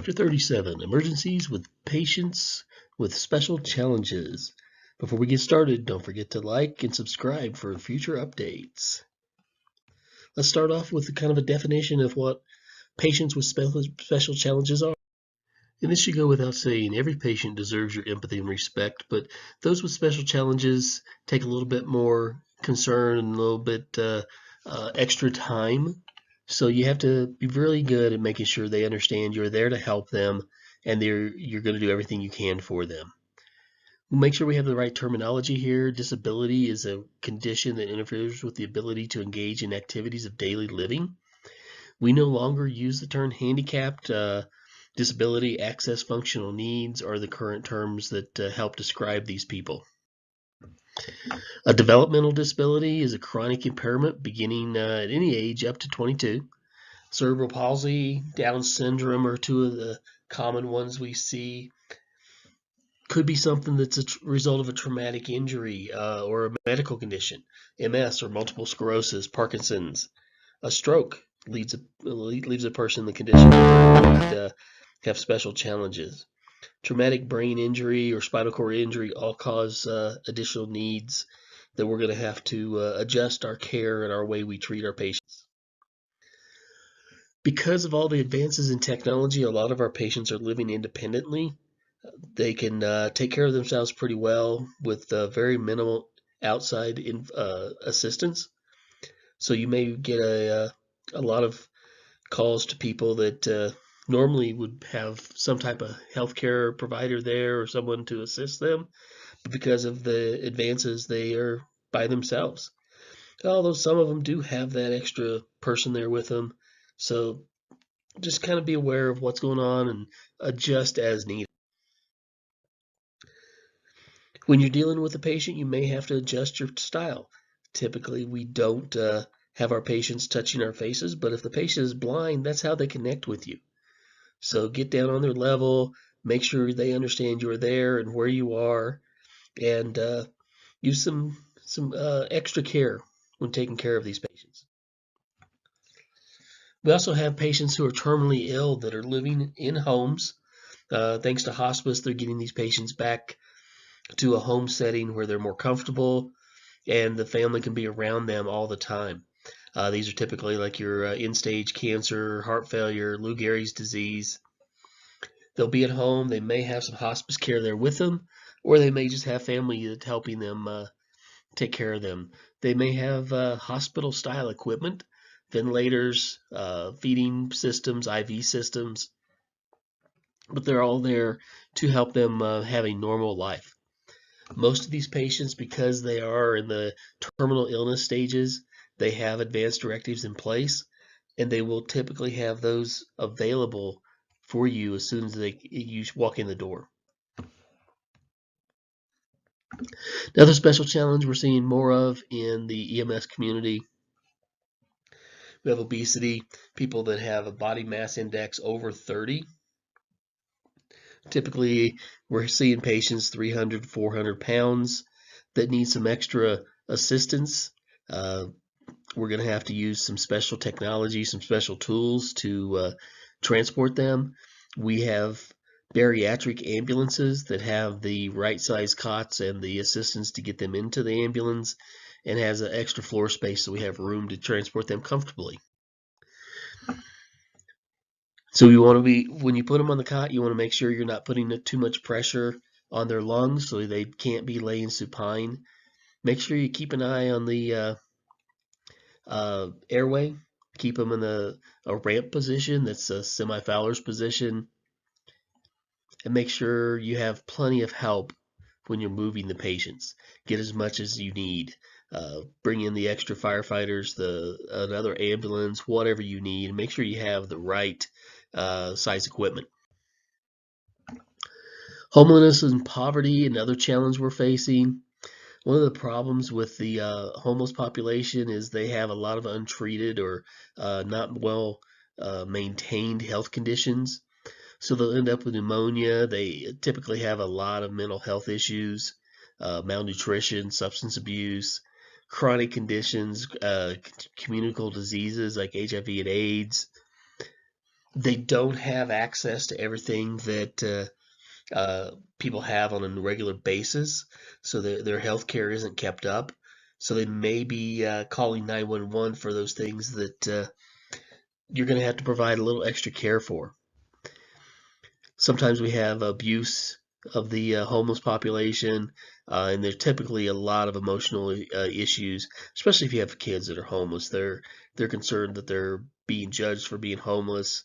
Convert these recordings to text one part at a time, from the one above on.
Chapter 37, Emergencies with Patients with Special Challenges. Before we get started, don't forget to like and subscribe for future updates. Let's start off with kind of a definition of what patients with special challenges are. And this should go without saying, every patient deserves your empathy and respect, but those with special challenges take a little bit more concern and a little bit extra time. So you have to be really good at making sure they understand you're there to help them and you're going to do everything you can for them. We'll make sure we have the right terminology here. Disability is a condition that interferes with the ability to engage in activities of daily living. We no longer use the term handicapped. Disability, access, functional needs are the current terms that help describe these people. A developmental disability is a chronic impairment beginning at any age up to 22. Cerebral palsy, Down syndrome are two of the common ones we see. Could be something that's a result of a traumatic injury or a medical condition, MS or multiple sclerosis, Parkinson's. A stroke leaves a person in the condition that have special challenges. Traumatic brain injury or spinal cord injury all cause additional needs that we're going to have to adjust our care and our way we treat our patients. Because of all the advances in technology, a lot of our patients are living independently. They can take care of themselves pretty well with very minimal outside assistance. So you may get a lot of calls to people that normally would have some type of healthcare provider there or someone to assist them, but because of the advances, they are by themselves. Although some of them do have that extra person there with them, so just kind of be aware of what's going on and adjust as needed. When you're dealing with a patient, you may have to adjust your style. Typically, we don't have our patients touching our faces, but if the patient is blind, that's how they connect with you. So get down on their level, make sure they understand you're there and where you are, and use some extra care when taking care of these patients. We also have patients who are terminally ill that are living in homes. Thanks to hospice, they're getting these patients back to a home setting where they're more comfortable and the family can be around them all the time. These are typically like your end-stage cancer, heart failure, Lou Gehrig's disease. They'll be at home. They may have some hospice care there with them, or they may just have family that's helping them take care of them. They may have hospital-style equipment, ventilators, feeding systems, IV systems, but they're all there to help them have a normal life. Most of these patients, because they are in the terminal illness stages, they have advanced directives in place, and they will typically have those available for you as soon as you walk in the door. Another special challenge we're seeing more of in the EMS community, we have obesity, people that have a body mass index over 30. Typically, we're seeing patients 300, 400 pounds that need some extra assistance. We're going to have to use some special technology, some special tools to transport them. We have bariatric ambulances that have the right size cots and the assistance to get them into the ambulance and has an extra floor space so we have room to transport them comfortably. So you want to be, when you put them on the cot, you want to make sure you're not putting too much pressure on their lungs so they can't be laying supine. Make sure you keep an eye on the airway. Keep them in a ramp position that's a semi-Fowler's position. And make sure you have plenty of help when you're moving the patients. Get as much as you need. Bring in the extra firefighters, another ambulance, whatever you need. And make sure you have the right size equipment. Homelessness and poverty, another challenge we're facing. One of the problems with the homeless population is they have a lot of untreated or not well maintained health conditions. So they'll end up with pneumonia. They typically have a lot of mental health issues, malnutrition, substance abuse, chronic conditions, communicable diseases like HIV and AIDS. They don't have access to everything that people have on a regular basis, so their health care isn't kept up. So they may be calling 911 for those things that you're going to have to provide a little extra care for. Sometimes we have abuse of the homeless population, and there's typically a lot of emotional issues, especially if you have kids that are homeless. They're concerned that they're being judged for being homeless.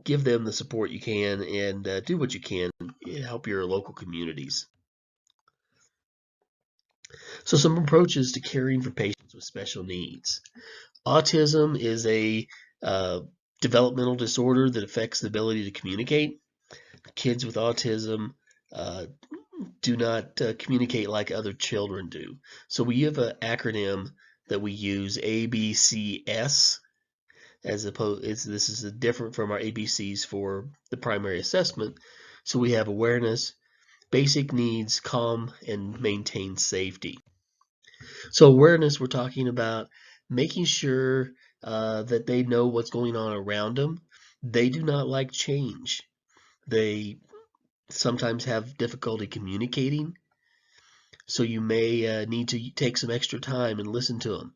Give them the support you can, and do what you can to help your local communities. So some approaches to caring for patients with special needs. Autism is a uh, developmental disorder that affects the ability to communicate. Kids with autism uh, do not communicate like other children do. So we have an acronym that we use, ABCS, as opposed this is different from our ABCs for the primary assessment. So we have awareness, basic needs, calm, and maintain safety. So awareness, we're talking about making sure that they know what's going on around them. They do not like change. They sometimes have difficulty communicating. So you may need to take some extra time and listen to them.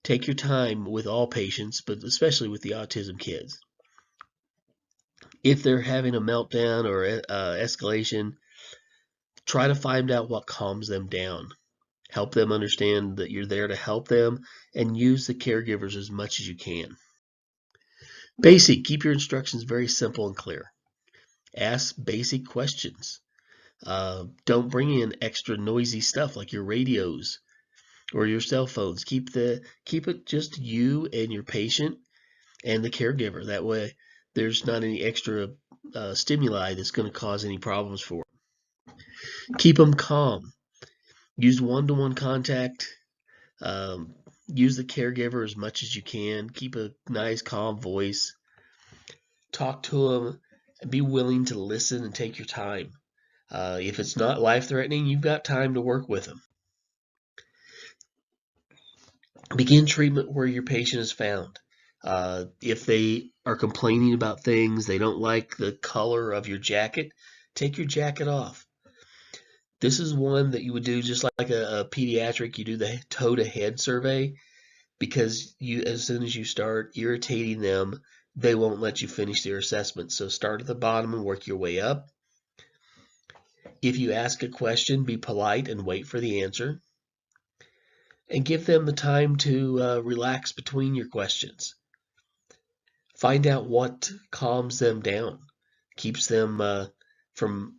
Take your time with all patients, but especially with the autism kids. If they're having a meltdown or escalation, try to find out what calms them down. Help them understand that you're there to help them, and use the caregivers as much as you can. Basic, keep your instructions very simple and clear. Ask basic questions. Don't bring in extra noisy stuff like your radios or your cell phones. Keep it just you and your patient and the caregiver. That way, there's not any extra stimuli that's going to cause any problems for them. Keep them calm. Use one-to-one contact. Um, use the caregiver as much as you can. Keep a nice, calm voice. Talk to them and be willing to listen and take your time. If it's not life-threatening, you've got time to work with them. Begin treatment where your patient is found. If they are complaining about things, they don't like the color of your jacket, take your jacket off. This is one that you would do just like a pediatric. You do the toe to head survey, because as soon as you start irritating them, they won't let you finish their assessment. So start at the bottom and work your way up. If you ask a question, be polite and wait for the answer. And give them the time to relax between your questions. Find out what calms them down, keeps them from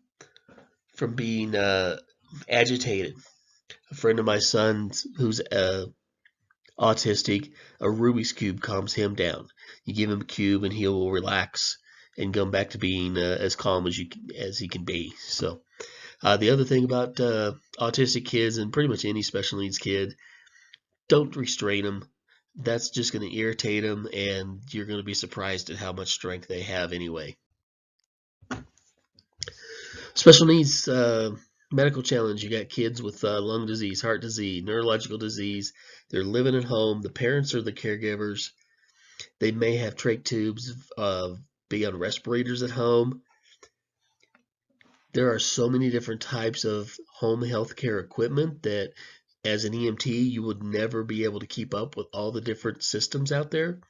being agitated. A friend of my son's who's autistic, a Rubik's Cube calms him down. You give him a cube and he will relax and go back to being as calm as he can be. So the other thing about autistic kids, and pretty much any special needs kid, don't restrain them. That's just going to irritate them, and you're going to be surprised at how much strength they have anyway. Special needs medical challenge. You got kids with lung disease, heart disease, neurological disease. They're living at home. The parents are the caregivers. They may have trach tubes, be on respirators at home. There are so many different types of home healthcare equipment that as an EMT, you would never be able to keep up with all the different systems out there.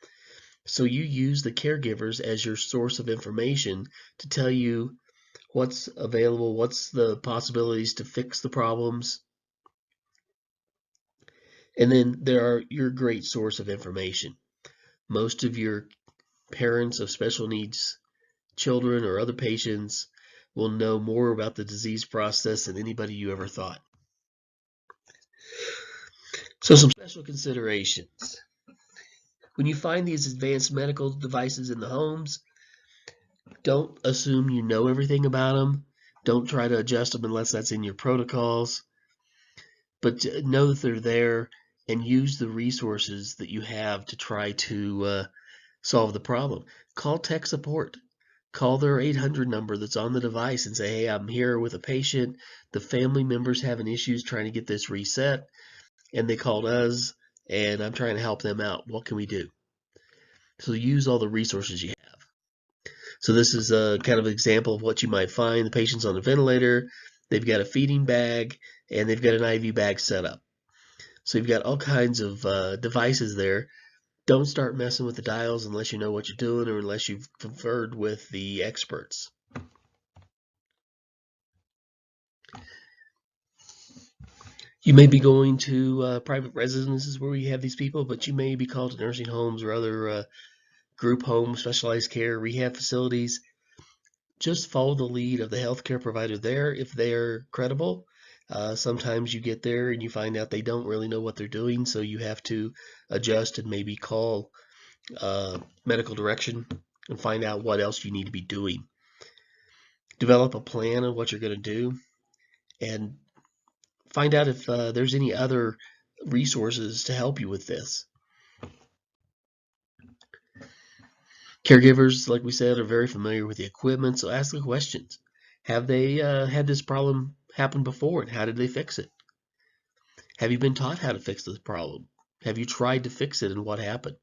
So you use the caregivers as your source of information to tell you what's available, what's the possibilities to fix the problems. And then there are your great source of information. Most of your parents of special needs children or other patients will know more about the disease process than anybody you ever thought. So some special considerations. When you find these advanced medical devices in the homes, don't assume you know everything about them. Don't try to adjust them unless that's in your protocols. But know that they're there and use the resources that you have to try to solve the problem. Call tech support. Call their 800 number that's on the device and say, hey, I'm here with a patient. The family member's having issues trying to get this reset, and they called us, and I'm trying to help them out. What can we do? So use all the resources you have. So this is a kind of example of what you might find. The patient's on a ventilator, they've got a feeding bag, and they've got an IV bag set up. So you've got all kinds of devices there. Don't start messing with the dials unless you know what you're doing or unless you've conferred with the experts. You may be going to private residences where we have these people, but you may be called to nursing homes or other group homes, specialized care, rehab facilities. Just follow the lead of the healthcare provider there if they're credible. Sometimes you get there and you find out they don't really know what they're doing, so you have to adjust and maybe call medical direction and find out what else you need to be doing. Develop a plan of what you're going to do and find out if there's any other resources to help you with this. Caregivers, like we said, are very familiar with the equipment, so ask the questions. Have they had this problem happen before, and how did they fix it? Have you been taught how to fix this problem? Have you tried to fix it, and what happened?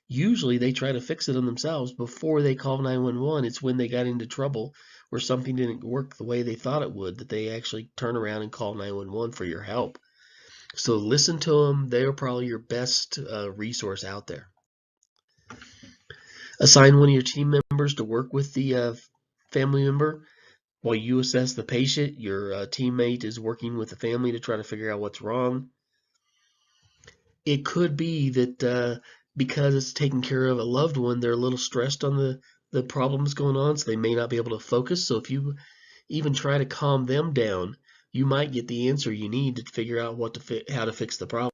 Usually they try to fix it on themselves before they call 911. It's when they got into trouble or something didn't work the way they thought it would that they actually turn around and call 911 for your help. So listen to them. They are probably your best resource out there. Assign one of your team members to work with the family member. While you assess the patient, your teammate is working with the family to try to figure out what's wrong. It could be that because it's taking care of a loved one, they're a little stressed on the problems going on, so they may not be able to focus. So if you even try to calm them down, you might get the answer you need to figure out how to fix the problem.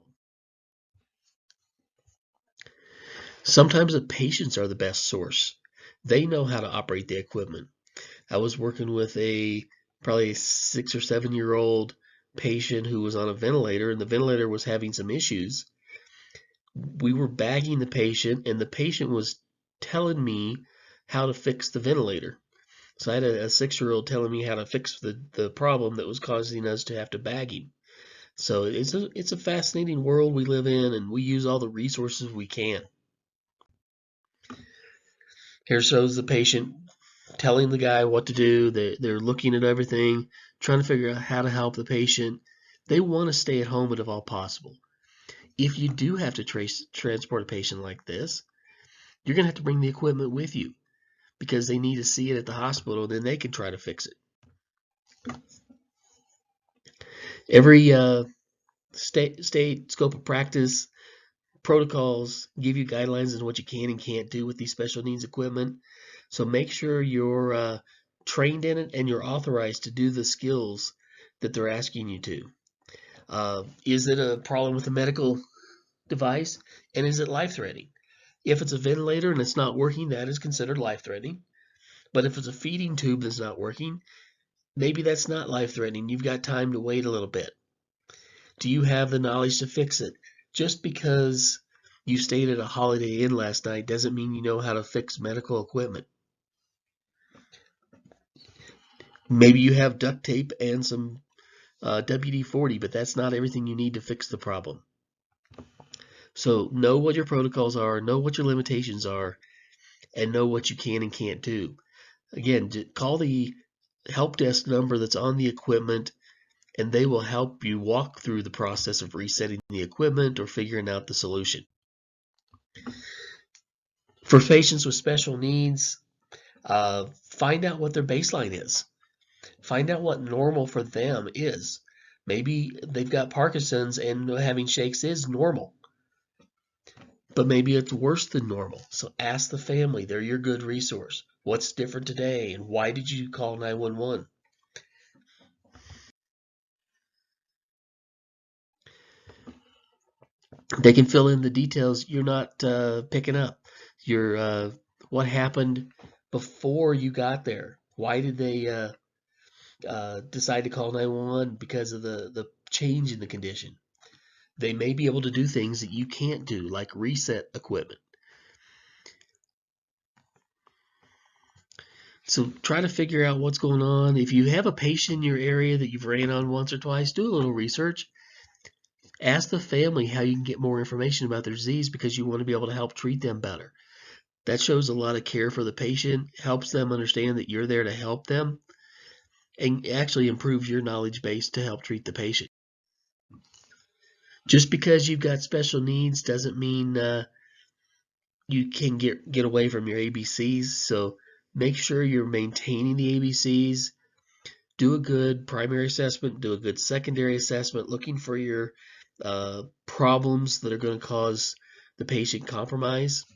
Sometimes the patients are the best source. They know how to operate the equipment. I was working with probably 6 or 7 year old patient who was on a ventilator, and the ventilator was having some issues. We were bagging the patient, and the patient was telling me how to fix the ventilator. So I had a 6 year old telling me how to fix the problem that was causing us to have to bag him. So it's a fascinating world we live in, and we use all the resources we can. Here shows the patient telling the guy what to do. They're looking at everything, trying to figure out how to help the patient. They want to stay at home if all possible. If you do have to transport a patient like this, you're going to have to bring the equipment with you because they need to see it at the hospital, then they can try to fix it. Every state scope of practice protocols give you guidelines on what you can and can't do with these special needs equipment. So make sure you're trained in it and you're authorized to do the skills that they're asking you to. Is it a problem with the medical device, and is it life-threatening? If it's a ventilator and it's not working, that is considered life-threatening. But if it's a feeding tube that's not working, maybe that's not life-threatening. You've got time to wait a little bit. Do you have the knowledge to fix it? Just because you stayed at a Holiday Inn last night doesn't mean you know how to fix medical equipment. Maybe you have duct tape and some WD-40, but that's not everything you need to fix the problem. So know what your protocols are, know what your limitations are, and know what you can and can't do. Again, call the help desk number that's on the equipment, and they will help you walk through the process of resetting the equipment or figuring out the solution. For patients with special needs, find out what their baseline is. Find out what normal for them is. Maybe they've got Parkinson's and having shakes is normal, but maybe it's worse than normal. So ask the family. They're your good resource. What's different today, and why did you call 911? They can fill in the details you're not picking up. What happened before you got there? Why did they decide to call 911? Because of the change in the condition. They may be able to do things that you can't do, like reset equipment. So try to figure out what's going on. If you have a patient in your area that you've ran on once or twice, do a little research. Ask the family how you can get more information about their disease because you want to be able to help treat them better. That shows a lot of care for the patient, helps them understand that you're there to help them, and actually improves your knowledge base to help treat the patient. Just because you've got special needs doesn't mean you can get away from your ABCs. So make sure you're maintaining the ABCs. Do a good primary assessment, do a good secondary assessment, looking for your problems that are going to cause the patient compromise.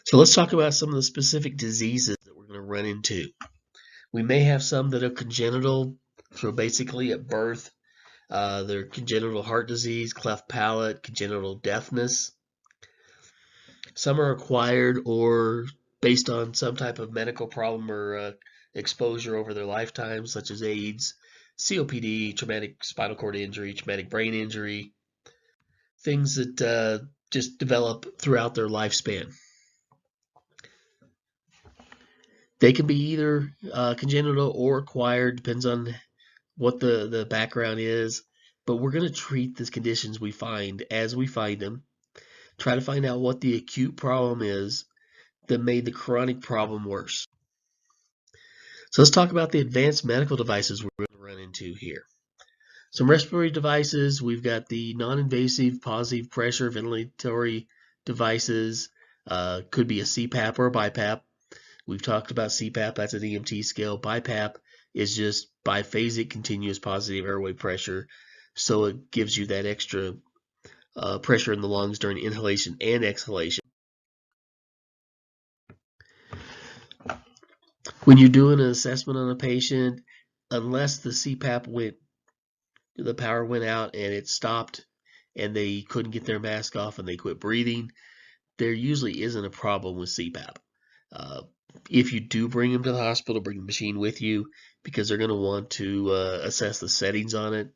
So let's talk about some of the specific diseases that we're going to run into. We may have some that are congenital, so basically at birth, they're congenital heart disease, cleft palate, congenital deafness. Some are acquired or based on some type of medical problem or exposure over their lifetime, such as AIDS, COPD, traumatic spinal cord injury, traumatic brain injury, things that just develop throughout their lifespan. They can be either congenital or acquired, depends on what the background is, but we're going to treat the conditions we find as we find them, try to find out what the acute problem is that made the chronic problem worse. So let's talk about the advanced medical devices we're going to run into here. Some respiratory devices, we've got the non-invasive positive pressure ventilatory devices, could be a CPAP or a BiPAP. We've talked about CPAP, that's an EMT scale. BiPAP is just biphasic continuous positive airway pressure, so it gives you that extra pressure in the lungs during inhalation and exhalation. When you're doing an assessment on a patient, unless the power went out and it stopped and they couldn't get their mask off and they quit breathing, there usually isn't a problem with CPAP. If you do bring them to the hospital, bring the machine with you because they're going to want to assess the settings on it,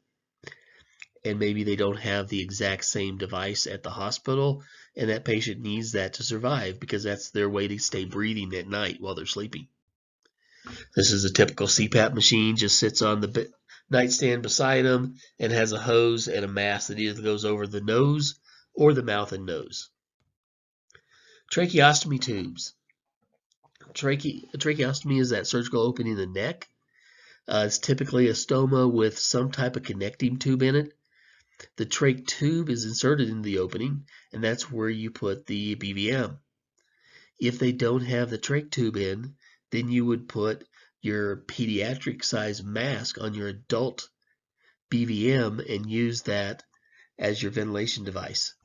and maybe they don't have the exact same device at the hospital, and that patient needs that to survive because that's their way to stay breathing at night while they're sleeping. This is a typical CPAP machine, just sits on the nightstand beside them and has a hose and a mask that either goes over the nose or the mouth and nose. Tracheostomy tubes. Tracheostomy is that surgical opening in the neck. It's typically a stoma with some type of connecting tube in it. The trach tube is inserted into the opening, and that's where you put the BVM. If they don't have the trach tube in, then you would put your pediatric size mask on your adult BVM and use that as your ventilation device.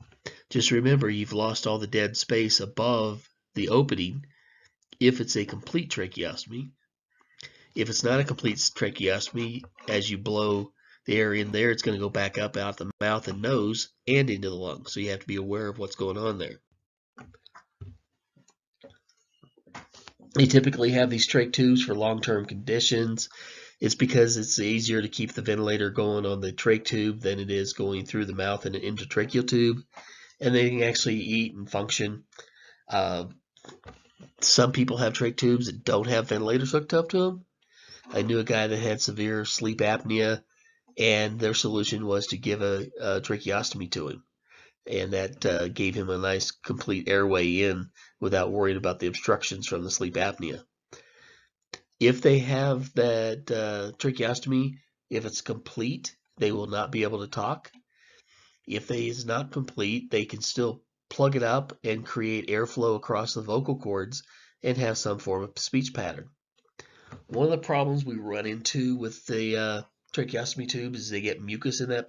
Just remember, you've lost all the dead space above the opening if it's a complete tracheostomy. If it's not a complete tracheostomy, as you blow the air in there, it's going to go back up out the mouth and nose and into the lungs. So you have to be aware of what's going on there. They typically have these trach tubes for long-term conditions. It's because it's easier to keep the ventilator going on the trach tube than it is going through the mouth and an intratracheal tube. And they can actually eat and function. Some people have trach tubes that don't have ventilators hooked up to them. I knew a guy that had severe sleep apnea, and their solution was to give a tracheostomy to him. And that gave him a nice complete airway in without worrying about the obstructions from the sleep apnea. If they have that tracheostomy, if it's complete, they will not be able to talk. If it is not complete, they can still plug it up and create airflow across the vocal cords and have some form of speech pattern. One of the problems we run into with the tracheostomy tube is they get mucus in that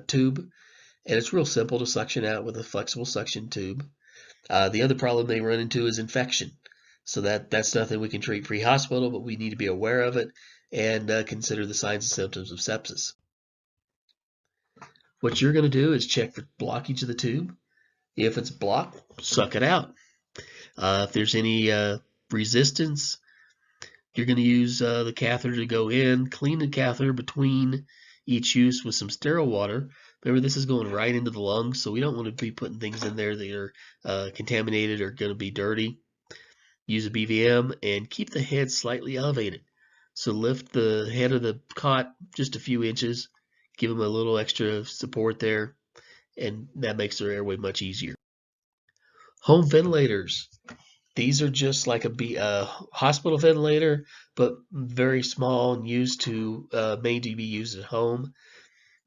tube, and it's real simple to suction out with a flexible suction tube. The other problem they run into is infection. So that's nothing we can treat pre-hospital, but we need to be aware of it and consider the signs and symptoms of sepsis. What you're going to do is check for blockage of the tube. If it's blocked, suck it out. If there's any resistance, you're going to use the catheter to go in, clean the catheter between each use with some sterile water. Remember, this is going right into the lungs, so we don't want to be putting things in there that are contaminated or going to be dirty. Use a BVM and keep the head slightly elevated. So lift the head of the cot just a few inches, give them a little extra support there, and that makes their airway much easier. Home ventilators. These are just like a hospital ventilator, but very small and used to mainly be used at home.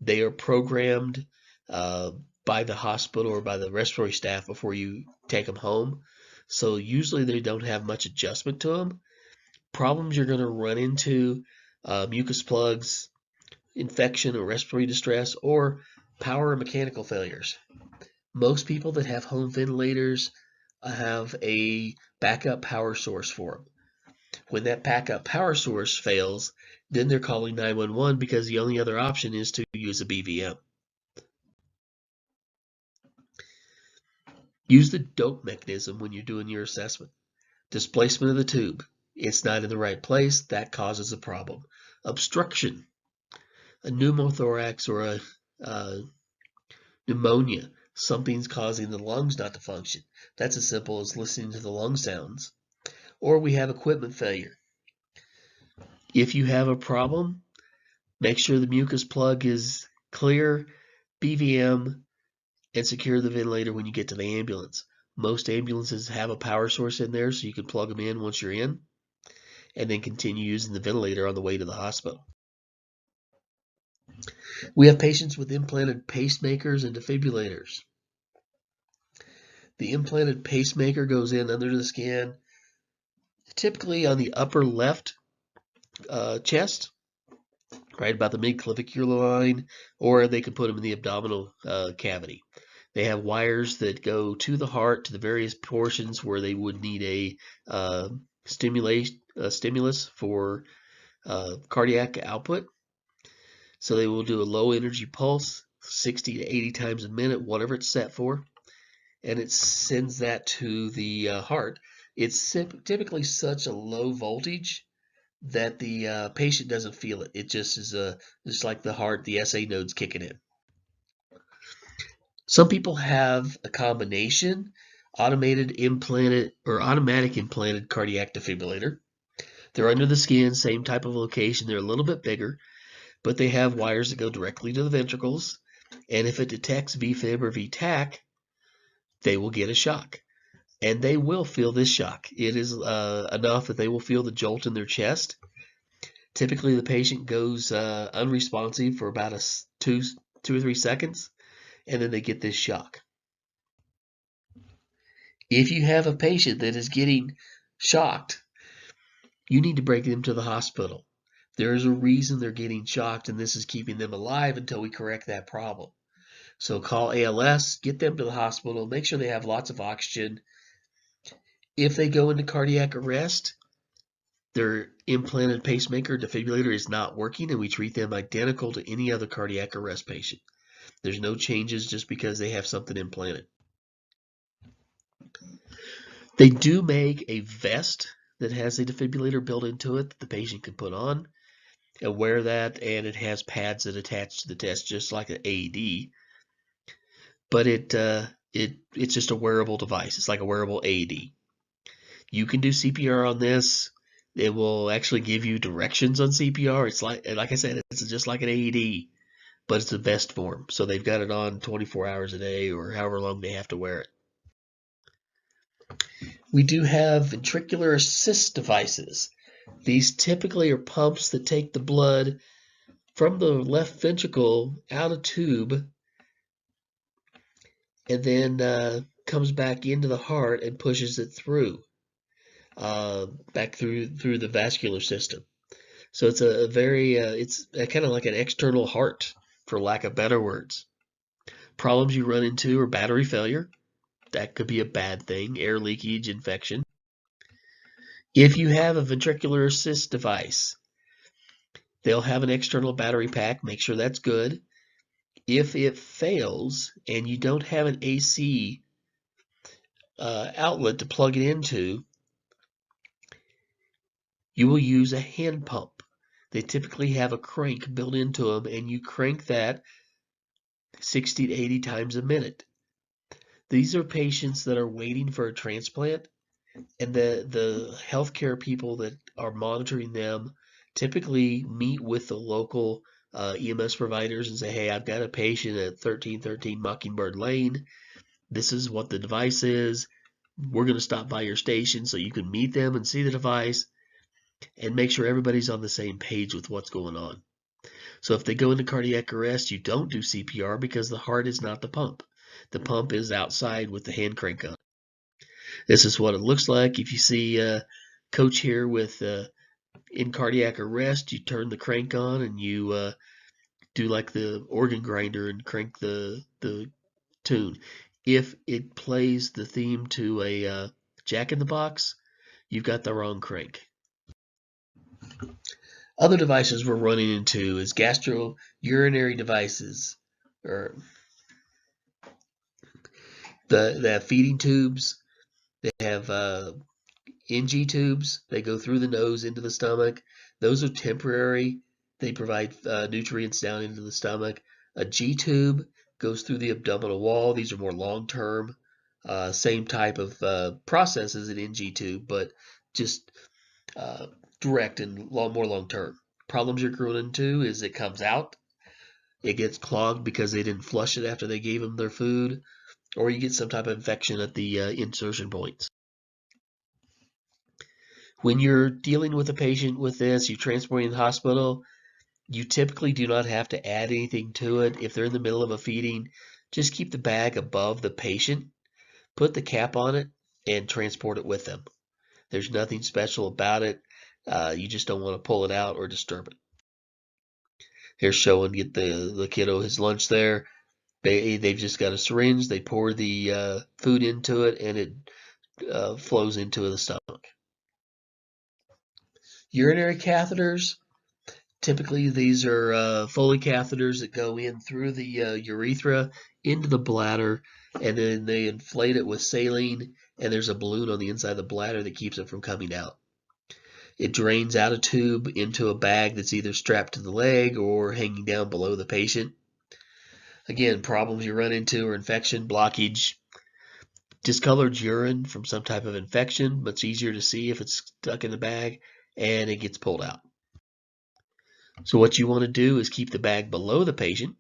They are programmed uh, by the hospital or by the respiratory staff before you take them home. So usually they don't have much adjustment to them. Problems you're going to run into, mucus plugs, infection or respiratory distress, or power and mechanical failures. Most people that have home ventilators have a backup power source for them. When that backup power source fails, then they're calling 911 because the only other option is to use a BVM. Use the DOPE mechanism when you're doing your assessment. Displacement of the tube. It's not in the right place. That causes a problem. Obstruction. A pneumothorax or a pneumonia. Something's causing the lungs not to function. That's as simple as listening to the lung sounds. Or we have equipment failure. If you have a problem, make sure the mucus plug is clear, BVM, and secure the ventilator when you get to the ambulance. Most ambulances have a power source in there so you can plug them in once you're in, and then continue using the ventilator on the way to the hospital. We have patients with implanted pacemakers and defibrillators. The implanted pacemaker goes in under the skin, typically on the upper left chest, right about the mid-clavicular line, or they could put them in the abdominal cavity. They have wires that go to the heart, to the various portions where they would need a stimulus for cardiac output. So they will do a low energy pulse, 60 to 80 times a minute, whatever it's set for, and it sends that to the heart. It's typically such a low voltage that the patient doesn't feel it. It just is just like the heart, the SA nodes kicking in. Some people have a combination automated implanted or automatic implanted cardiac defibrillator. They're under the skin, same type of location. They're a little bit bigger, but they have wires that go directly to the ventricles. And if it detects VFib or VTAC, they will get a shock. And they will feel this shock. It is enough that they will feel the jolt in their chest. Typically, the patient goes unresponsive for about two or 3 seconds, and then they get this shock. If you have a patient that is getting shocked, you need to bring them to the hospital. There is a reason they're getting shocked, and this is keeping them alive until we correct that problem. So call ALS, get them to the hospital, make sure they have lots of oxygen. If they go into cardiac arrest, their implanted pacemaker defibrillator is not working, and we treat them identical to any other cardiac arrest patient. There's no changes just because they have something implanted. They do make a vest that has a defibrillator built into it that the patient can put on and wear that, and it has pads that attach to the test just like an AED, but it's just a wearable device. It's like a wearable AED. You can do CPR on this. It will actually give you directions on CPR. It's like I said, it's just like an AED, but it's a vest form. So they've got it on 24 hours a day or however long they have to wear it. We do have ventricular assist devices. These typically are pumps that take the blood from the left ventricle out a tube and then comes back into the heart and pushes it through, back through the vascular system. So it's a very, it's kind of like an external heart, for lack of better words. Problems you run into are battery failure. That could be a bad thing. Air leakage, infection. If you have a ventricular assist device, they'll have an external battery pack. Make sure that's good. If it fails and you don't have an AC outlet to plug it into, you will use a hand pump. They typically have a crank built into them, and you crank that 60 to 80 times a minute. These are patients that are waiting for a transplant, and the healthcare people that are monitoring them typically meet with the local EMS providers and say, hey, I've got a patient at 1313 Mockingbird Lane. This is what the device is. we're going to stop by your station so you can meet them and see the device and make sure everybody's on the same page with what's going on. So if they go into cardiac arrest, you don't do CPR because the heart is not the pump. The pump is outside with the hand crank on. This is what it looks like. If you see Coach here with in cardiac arrest, you turn the crank on and you do like the organ grinder and crank the tune. If it plays the theme to a Jack in the Box, you've got the wrong crank. Other devices we're running into is gastrourinary devices, or they have feeding tubes. They have NG tubes. They go through the nose into the stomach. Those are temporary. They provide nutrients down into the stomach. A G tube goes through the abdominal wall. These are more long-term. Same type of process as an NG tube, but just direct and more long-term. Problems you're going into is it comes out, it gets clogged because they didn't flush it after they gave them their food, or you get some type of infection at the insertion points. When you're dealing with a patient with this, you're transporting to the hospital, you typically do not have to add anything to it. If they're in the middle of a feeding, just keep the bag above the patient, put the cap on it, and transport it with them. There's nothing special about it. You just don't want to pull it out or disturb it. Here's showing get the kiddo his lunch there. They've just got a syringe. They pour the food into it, and it flows into the stomach. Urinary catheters. Typically, these are Foley catheters that go in through the urethra into the bladder, and then they inflate it with saline, and there's a balloon on the inside of the bladder that keeps it from coming out. It drains out a tube into a bag that's either strapped to the leg or hanging down below the patient. Again, problems you run into are infection, blockage, discolored urine from some type of infection. Much easier to see if it's stuck in the bag, and it gets pulled out. So what you want to do is keep the bag below the patient.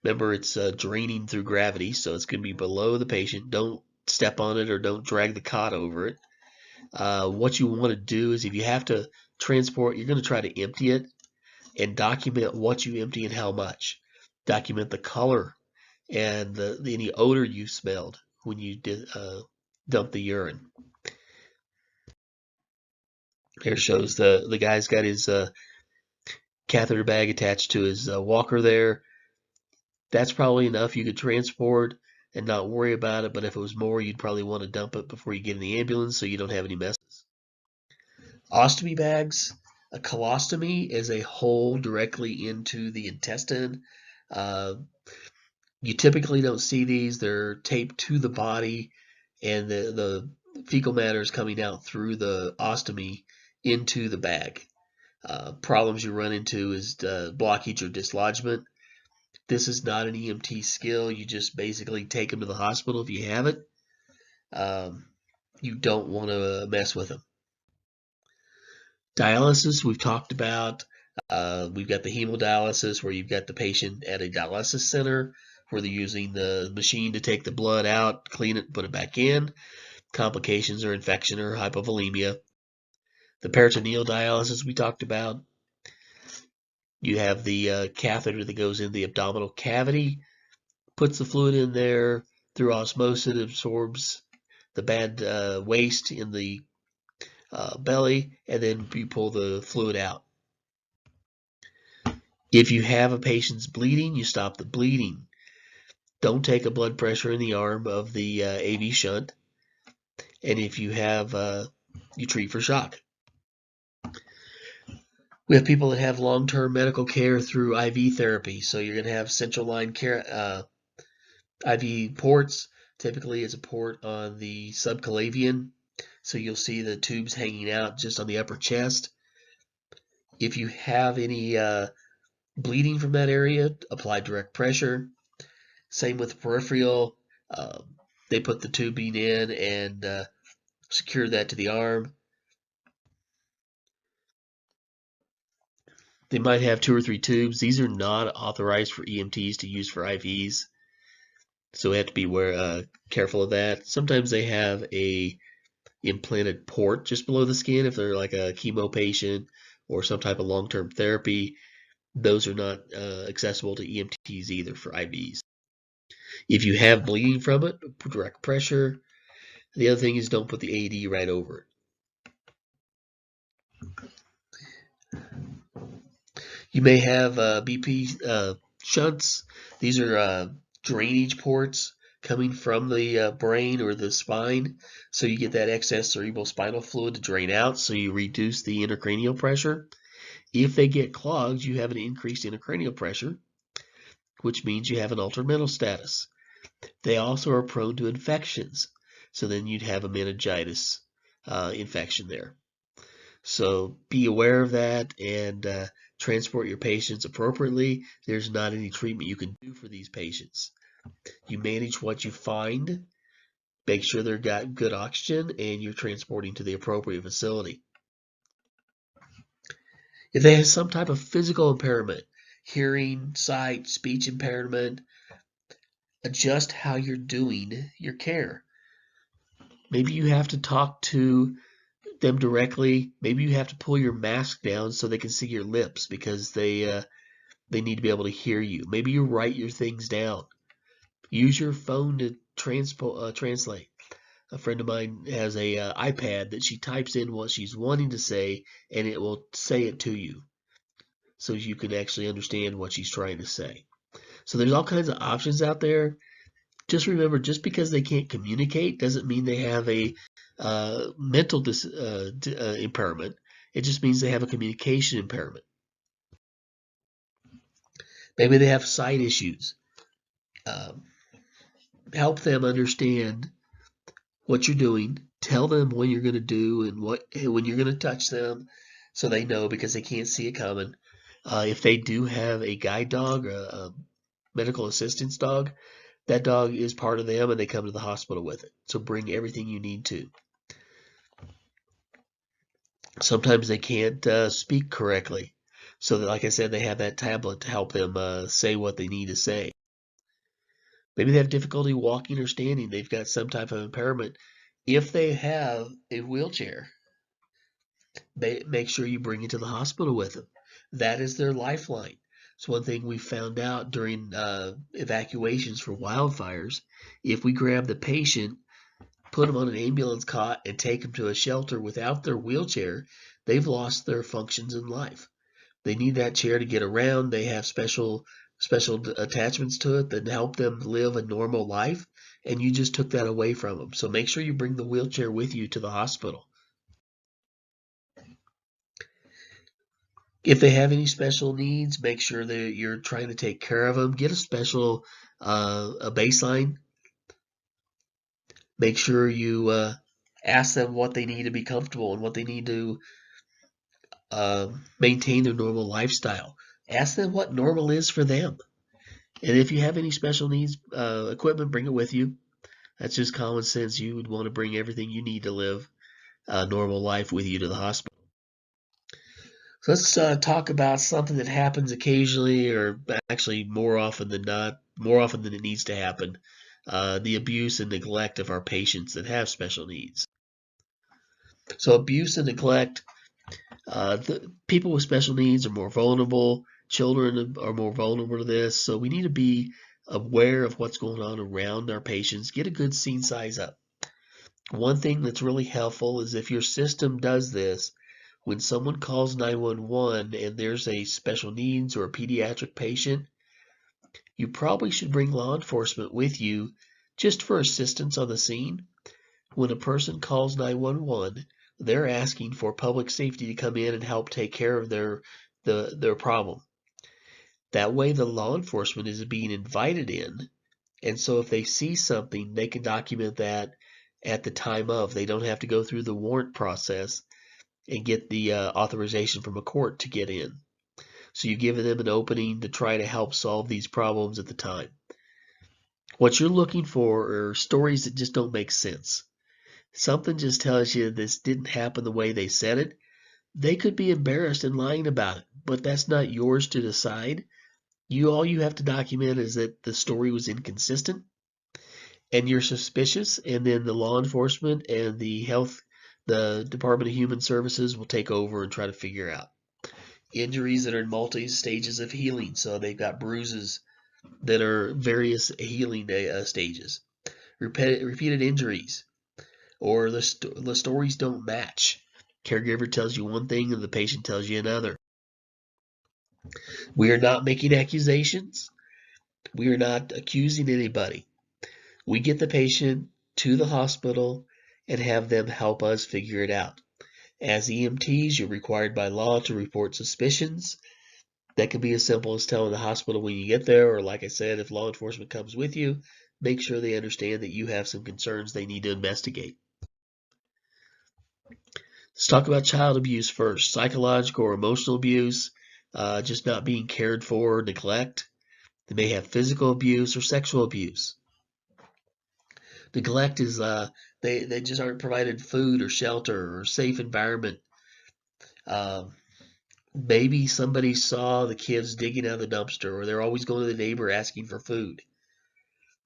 Remember, it's draining through gravity, so it's going to be below the patient. Don't step on it or don't drag the cot over it. What you want to do is if you have to transport, you're going to try to empty it and document what you empty and how much. Document the color and any odor you smelled when you dump the urine. Here shows the guy's got his catheter bag attached to his walker there. That's probably enough you could transport and not worry about it, but if it was more, you'd probably want to dump it before you get in the ambulance so you don't have any messes. Ostomy bags. A colostomy is a hole directly into the intestine. You typically don't see these. They're taped to the body, and the fecal matter is coming out through the ostomy into the bag. Problems you run into is blockage or dislodgement. This is not an EMT skill. You just basically take them to the hospital if you have it. You don't want to mess with them. Dialysis, we've talked about. We've got the hemodialysis where you've got the patient at a dialysis center where they're using the machine to take the blood out, clean it, put it back in. Complications are infection or hypovolemia. The peritoneal dialysis we talked about. You have the catheter that goes in the abdominal cavity, puts the fluid in there through osmosis, it absorbs the bad waste in the belly, and then you pull the fluid out. If you have a patient's bleeding, you stop the bleeding. Don't take a blood pressure in the arm of the AV shunt. And if you have, you treat for shock. We have people that have long-term medical care through IV therapy. So you're going to have central line care, IV ports. Typically, it's a port on the subclavian. So you'll see the tubes hanging out just on the upper chest. If you have any bleeding from that area, apply direct pressure. Same with peripheral. They put the tubing in and secure that to the arm. They might have 2 or 3 tubes. These are not authorized for EMTs to use for IVs. So we have to be careful of that. Sometimes they have a implanted port just below the skin if they're like a chemo patient or some type of long-term therapy. Those are not accessible to EMTs either for IVs. If you have bleeding from it, direct pressure. The other thing is don't put the AED right over it. You may have BP shunts. These are drainage ports coming from the brain or the spine. So you get that excess cerebral spinal fluid to drain out, so you reduce the intracranial pressure. If they get clogged, you have an increased intracranial pressure, which means you have an altered mental status. They also are prone to infections. So then you'd have a meningitis infection there. So be aware of that and transport your patients appropriately. There's not any treatment you can do for these patients. You manage what you find, make sure they've got good oxygen, and you're transporting to the appropriate facility. If they have some type of physical impairment, hearing, sight, speech impairment, adjust how you're doing your care. Maybe you have to talk to them directly. Maybe you have to pull your mask down so they can see your lips because they need to be able to hear you. Maybe you write your things down. Use your phone to translate. A friend of mine has a iPad that she types in what she's wanting to say, and it will say it to you, so you can actually understand what she's trying to say. So there's all kinds of options out there. Just remember, just because they can't communicate doesn't mean they have a mental impairment. It just means they have a communication impairment. Maybe they have sight issues. Um, Help them understand what you're doing. Tell them when you're going to do and when you're going to touch them, so they know because they can't see it coming. If they do have a guide dog or a medical assistance dog, that dog is part of them and they come to the hospital with it. So bring everything you need to. Sometimes they can't speak correctly. So that, like I said, they have that tablet to help them say what they need to say. Maybe they have difficulty walking or standing. They've got some type of impairment. If they have a wheelchair, make sure you bring it to the hospital with them. That is their lifeline. It's one thing we found out during evacuations for wildfires. If we grab the patient, put them on an ambulance cot, and take them to a shelter without their wheelchair, they've lost their functions in life. They need that chair to get around. They have special attachments to it that help them live a normal life, and you just took that away from them. So make sure you bring the wheelchair with you to the hospital. If they have any special needs, make sure that you're trying to take care of them. Get a baseline. Make sure you ask them what they need to be comfortable and what they need to maintain their normal lifestyle. Ask them what normal is for them. And if you have any special needs equipment, bring it with you. That's just common sense. You would want to bring everything you need to live a normal life with you to the hospital. So let's talk about something that happens occasionally, or actually more often than not, more often than it needs to happen. The abuse and neglect of our patients that have special needs. So abuse and neglect, the people with special needs are more vulnerable. Children are more vulnerable to this. So we need to be aware of what's going on around our patients. Get a good scene size up. One thing that's really helpful is if your system does this, when someone calls 911 and there's a special needs or a pediatric patient, you probably should bring law enforcement with you just for assistance on the scene. When a person calls 911, they're asking for public safety to come in and help take care of their problem. That way the law enforcement is being invited in, and so if they see something, they can document that at the time of. They don't have to go through the warrant process and get the authorization from a court to get in. So you give them an opening to try to help solve these problems at the time. What you're looking for are stories that just don't make sense. Something just tells you this didn't happen the way they said it. They could be embarrassed and lying about it, but that's not yours to decide. All you have to document is that the story was inconsistent and you're suspicious, and then the law enforcement and the Department of Human Services will take over and try to figure out injuries that are in multi stages of healing. So they've got bruises that are various healing stages, repeated injuries, or the stories don't match. Caregiver tells you one thing and the patient tells you another. We are not making accusations. We are not accusing anybody. We get the patient to the hospital and have them help us figure it out. As EMTs, you're required by law to report suspicions. That can be as simple as telling the hospital when you get there, or like I said, if law enforcement comes with you, make sure they understand that you have some concerns they need to investigate. Let's talk about child abuse first. Psychological or emotional abuse, just not being cared for, neglect. They may have physical abuse or sexual abuse. Neglect is they just aren't provided food or shelter or safe environment. Um, Maybe somebody saw the kids digging out of the dumpster, or they're always going to the neighbor asking for food.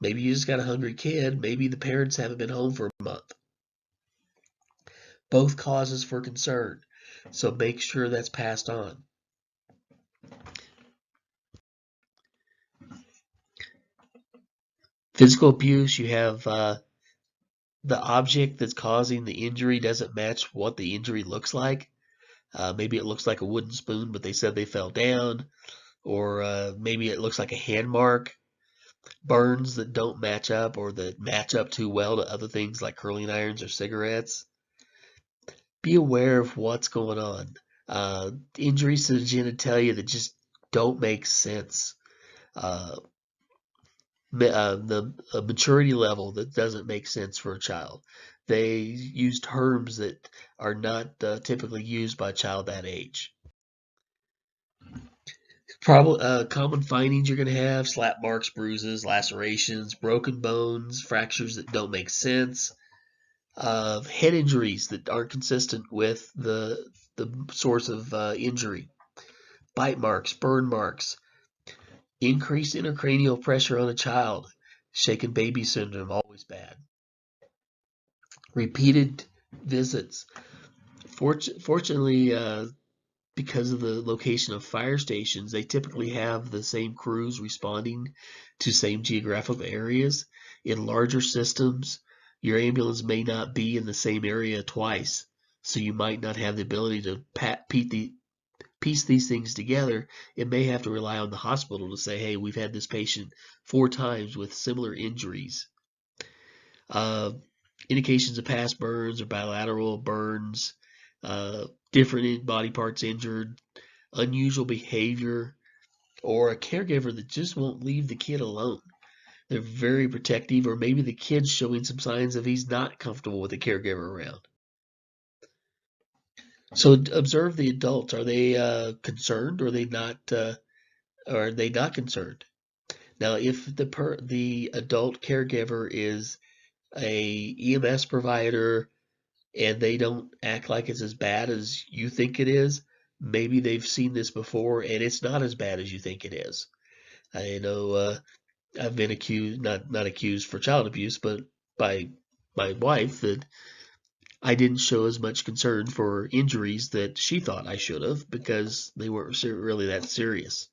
Maybe you just got a hungry kid. Maybe the parents haven't been home for a month. Both causes for concern, so make sure that's passed on. Physical abuse, you have the object that's causing the injury doesn't match what the injury looks like. Maybe it looks like a wooden spoon, but they said they fell down. Or maybe it looks like a hand mark. Burns that don't match up or that match up too well to other things like curling irons or cigarettes. Be aware of what's going on. Injuries to the genitalia that just don't make sense. Uh, the maturity level that doesn't make sense for a child. They use terms that are not typically used by a child that age. Probably common findings you're going to have: slap marks, bruises, lacerations, broken bones, fractures that don't make sense, head injuries that aren't consistent with the source of injury, bite marks, burn marks, increased intracranial pressure on a child, shaken baby syndrome, always bad, repeated visits. Fortunately, because of the location of fire stations, they typically have the same crews responding to same geographical areas. In larger systems, your ambulance may not be in the same area twice, so you might not have the ability to piece these things together. It may have to rely on the hospital to say, hey, we've had this patient 4 times with similar injuries. Uh, Indications of past burns or bilateral burns, different body parts injured, unusual behavior, or a caregiver that just won't leave the kid alone. They're very protective, or maybe the kid's showing some signs of he's not comfortable with the caregiver around. So observe the adults. Are they concerned, or are they not? Or are they not concerned? Now, if the adult caregiver is a EMS provider and they don't act like it's as bad as you think it is, maybe they've seen this before and it's not as bad as you think it is. I know I've been accused, not accused for child abuse, but by my wife, that I didn't show as much concern for injuries that she thought I should have because they weren't really that serious.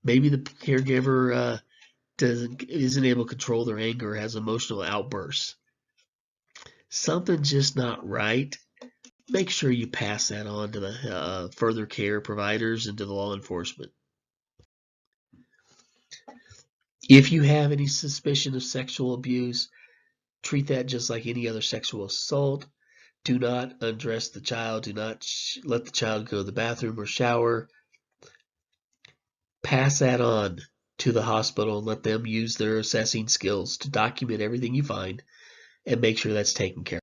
Maybe the caregiver isn't able to control their anger, has emotional outbursts. Something's just not right. Make sure you pass that on to the further care providers and to the law enforcement. If you have any suspicion of sexual abuse, treat that just like any other sexual assault. Do not undress the child. Do not let the child go to the bathroom or shower. Pass that on to the hospital and let them use their assessing skills to document everything you find and make sure that's taken care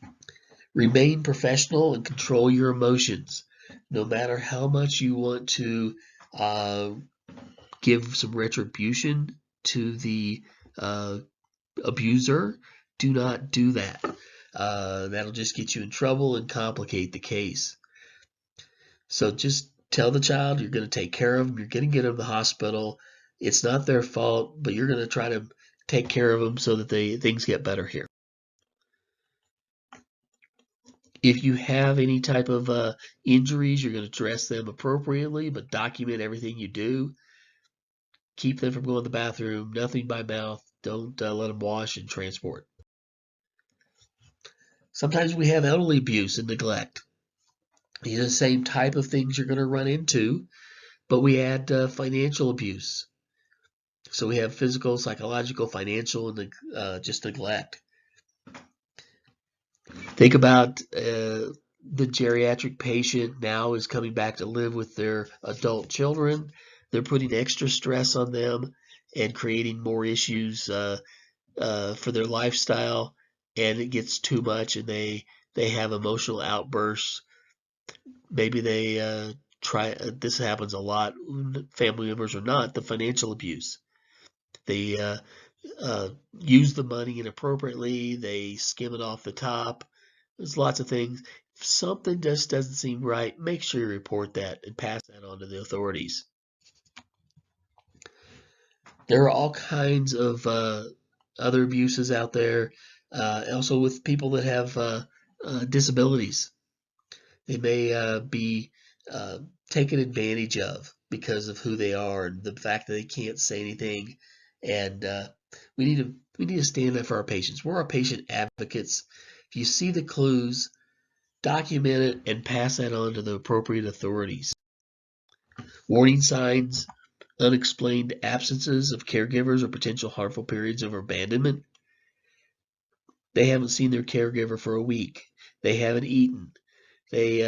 of. Remain professional and control your emotions. No matter how much you want to give some retribution to the abuser, do not do that. That'll just get you in trouble and complicate the case. So just tell the child you're going to take care of them. You're going to get them to the hospital. It's not their fault, but you're going to try to take care of them so that things get better here. If you have any type of injuries, you're going to address them appropriately, but document everything you do. Keep them from going to the bathroom, nothing by mouth. Don't let them wash and transport. Sometimes we have elderly abuse and neglect. These are the same type of things you're going to run into, but we add financial abuse. So we have physical, psychological, financial, and just neglect. Think about the geriatric patient now is coming back to live with their adult children. They're putting extra stress on them and creating more issues for their lifestyle, and it gets too much, and they have emotional outbursts. Maybe they try. This happens a lot, family members or not. The financial abuse. They use the money inappropriately. They skim it off the top. There's lots of things. If something just doesn't seem right, make sure you report that and pass that on to the authorities. There are all kinds of other abuses out there, also with people that have disabilities. They may be taken advantage of because of who they are and the fact that they can't say anything. And we need to stand up for our patients. We're our patient advocates. If you see the clues, document it and pass that on to the appropriate authorities. Warning signs, unexplained absences of caregivers or potential harmful periods of abandonment. They haven't seen their caregiver for a week. They haven't eaten. They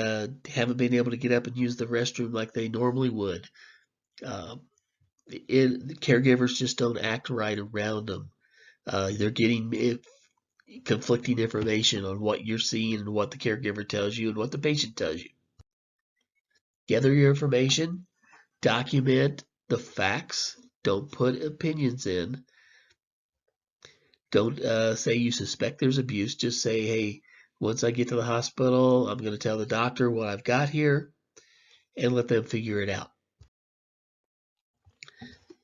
haven't been able to get up and use the restroom like they normally would. The caregivers just don't act right around them. They're getting conflicting information on what you're seeing and what the caregiver tells you and what the patient tells you. Gather your information, document the facts, don't put opinions in. Don't say you suspect there's abuse. Just say, hey, once I get to the hospital, I'm going to tell the doctor what I've got here and let them figure it out.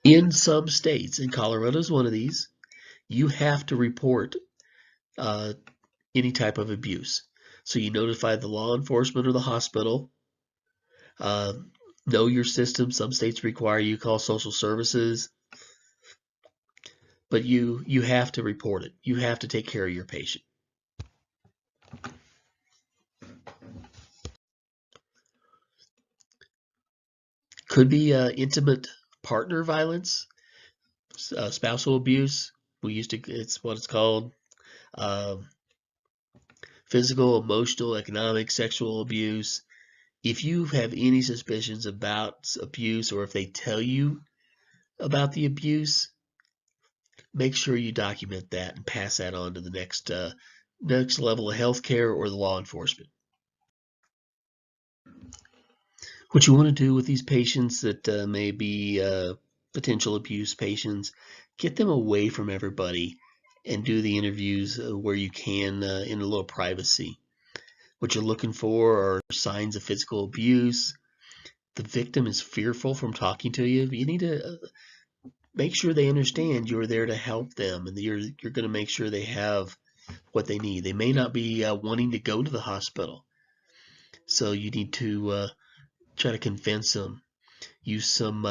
In some states, and Colorado is one of these, you have to report any type of abuse. So you notify the law enforcement or the hospital. Know your system. Some states require you call social services. But you have to report it. You have to take care of your patient. Could be intimate partner violence, spousal abuse. It's what it's called. Physical, emotional, economic, sexual abuse. If you have any suspicions about abuse, or if they tell you about the abuse, make sure you document that and pass that on to the next level of healthcare or the law enforcement. What you want to do with these patients that may be potential abuse patients, get them away from everybody and do the interviews where you can in a little privacy. What you're looking for are signs of physical abuse. The victim is fearful from talking to you. You need to make sure they understand you're there to help them, and you're going to make sure they have what they need. They may not be wanting to go to the hospital, so you need to try to convince them. Use some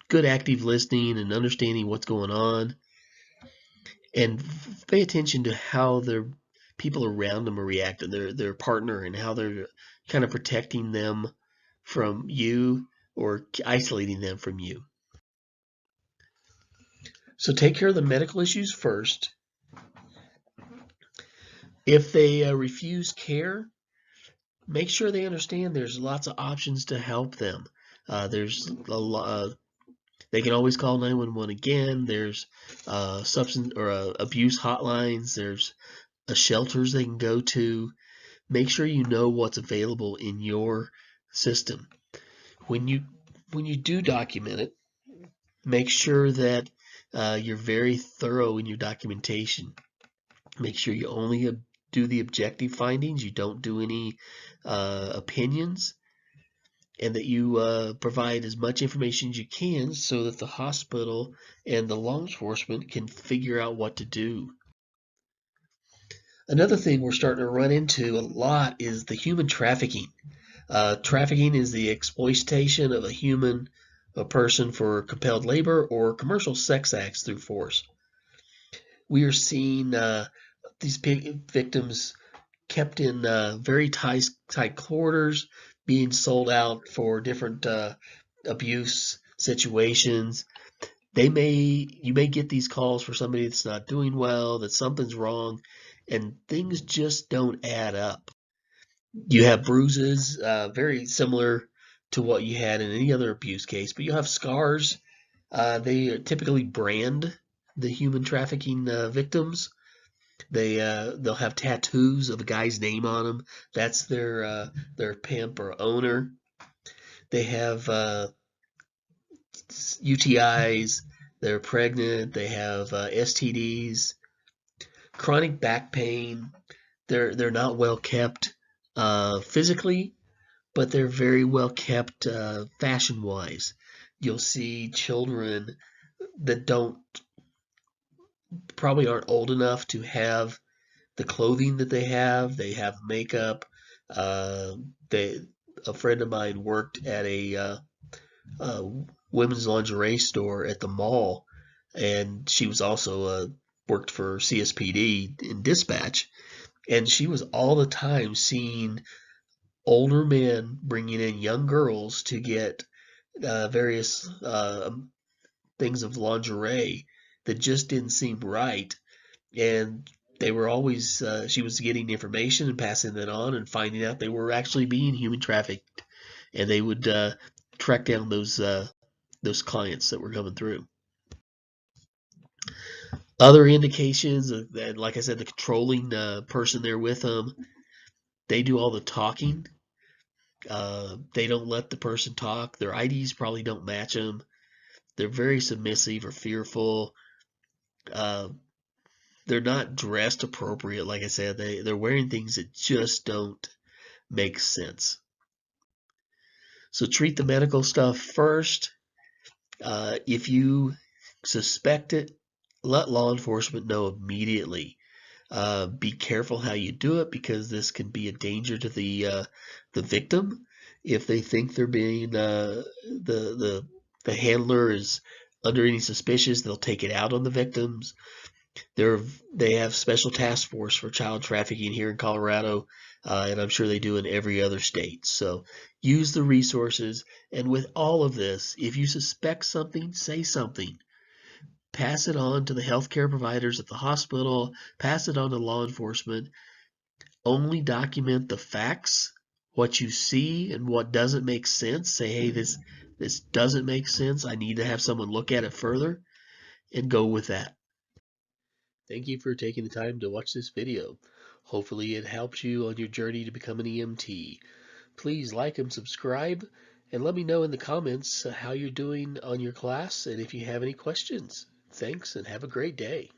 good active listening and understanding what's going on, and pay attention to how their people around them are reacting, their partner, and how they're kind of protecting them from you or isolating them from you. So take care of the medical issues first. If they refuse care, make sure they understand there's lots of options to help them. There's a lot. They can always call 911 again. There's substance or abuse hotlines. There's shelters they can go to. Make sure you know what's available in your system. When you do document it, make sure that you're very thorough in your documentation. Make sure you only do the objective findings. You don't do any opinions. and that you provide as much information as you can so that the hospital and the law enforcement can figure out what to do. Another thing we're starting to run into a lot is the human trafficking. Trafficking is the exploitation of a person for compelled labor or commercial sex acts through force. We are seeing these victims kept in very tight quarters, being sold out for different abuse situations. You may get these calls for somebody that's not doing well, that something's wrong, and things just don't add up. You have bruises, very similar to what you had in any other abuse case, but you have scars. They typically brand the human trafficking victims. They'll have tattoos of a guy's name on them. That's their pimp or owner. They have UTIs. They're pregnant. They have STDs, chronic back pain. They're not well kept physically, but they're very well kept fashion wise. You'll see children that probably aren't old enough to have the clothing that they have. They have makeup. Uh, a friend of mine worked at a women's lingerie store at the mall, and she was also worked for CSPD in dispatch, and she was all the time seeing older men bringing in young girls to get various things of lingerie that just didn't seem right. And they were always, she was getting information and passing it on and finding out they were actually being human trafficked. And they would track down those clients that were coming through. Other indications of that, like I said, the controlling person there with them, they do all the talking. They don't let the person talk. Their IDs probably don't match them. They're very submissive or fearful. Uh, they're not dressed appropriate. Like I said, they're wearing things that just don't make sense. So treat the medical stuff first. If you suspect it, let law enforcement know immediately. Be careful how you do it, because this can be a danger to the victim. If they think they're being the handler is under any suspicions, they'll take it out on the victims. They have special task force for child trafficking here in Colorado, and I'm sure they do in every other state. So use the resources. And with all of this, if you suspect something, say something. Pass it on to the healthcare providers at the hospital. Pass it on to law enforcement. Only document the facts, what you see, and what doesn't make sense. Say, hey, this doesn't make sense. I need to have someone look at it further, and go with that. Thank you for taking the time to watch this video. Hopefully it helps you on your journey to become an EMT. Please like and subscribe, and let me know in the comments how you're doing on your class and if you have any questions. Thanks, and have a great day.